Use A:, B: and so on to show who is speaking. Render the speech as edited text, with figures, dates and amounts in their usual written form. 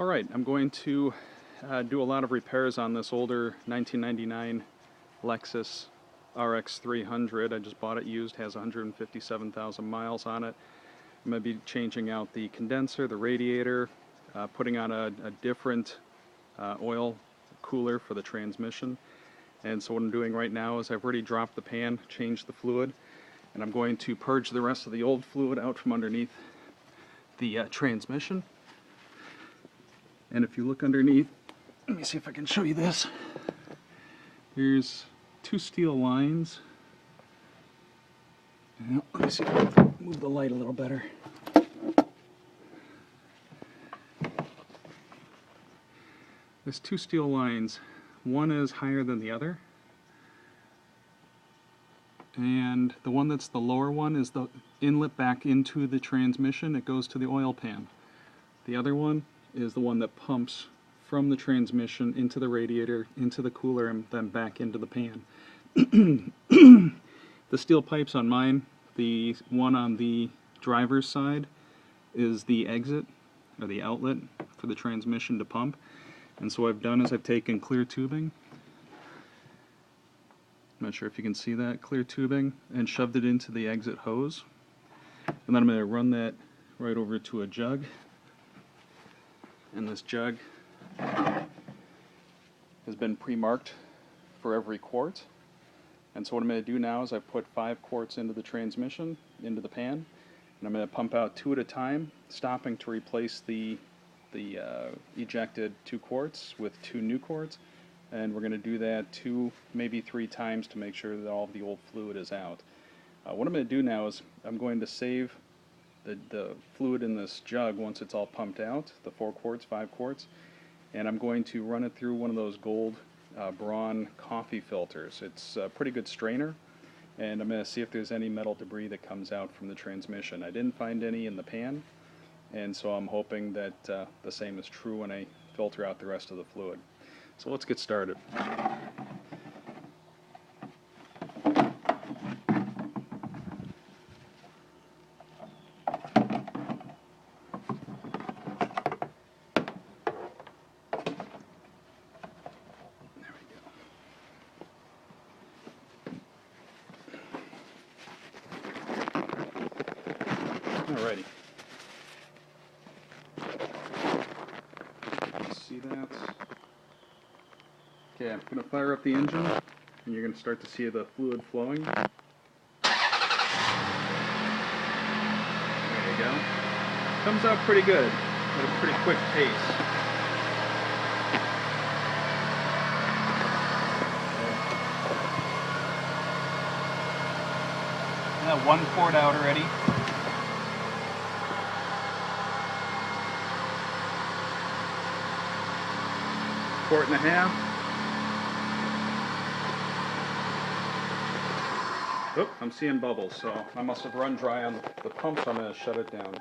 A: Alright, I'm going to do a lot of repairs on this older 1999 Lexus rx300. I just bought it used, has 157,000 miles on it. I'm going to be changing out the condenser, the radiator, putting on a different oil cooler for the transmission. And so what I'm doing right now is I've already dropped the pan, changed the fluid, and I'm going to purge the rest of the old fluid out from underneath the transmission. And if you look underneath, let me see if I can show you this. There's two steel lines. And let me see if I can move the light a little better. There's two steel lines. One is higher than the other. And the one that's the lower one is the inlet back into the transmission. It goes to the oil pan. The other one is the one that pumps from the transmission into the radiator, into the cooler, and then back into the pan. The steel pipes on mine, the one on the driver's side is the exit, or the outlet, for the transmission to pump. And so what I've done is I've taken clear tubing, I'm not sure if you can see that, clear tubing, and shoved it into the exit hose. And then I'm going to run that right over to a jug. And this jug has been pre-marked for every quart. And so what I'm going to do now is I put 5 quarts into the transmission, into the pan, and I'm going to pump out 2 at a time, stopping to replace the ejected 2 quarts with 2 new quarts. And we're going to do that 2, maybe 3 times to make sure that all of the old fluid is out. What I'm going to do now is I'm going to save the fluid in this jug once it's all pumped out, the 4 quarts, 5 quarts, and I'm going to run it through one of those gold Braun coffee filters. It's a pretty good strainer, and I'm going to see if there's any metal debris that comes out from the transmission. I didn't find any in the pan, and so I'm hoping that the same is true when I filter out the rest of the fluid. So let's get started. Alrighty. See that? Okay, I'm going to fire up the engine, and you're going to start to see the fluid flowing. There you go. Comes out pretty good, at a pretty quick pace. Got 1 quart out already. Quart and a half. Oh, I'm seeing bubbles, so I must have run dry on the pump, so I'm going to shut it down.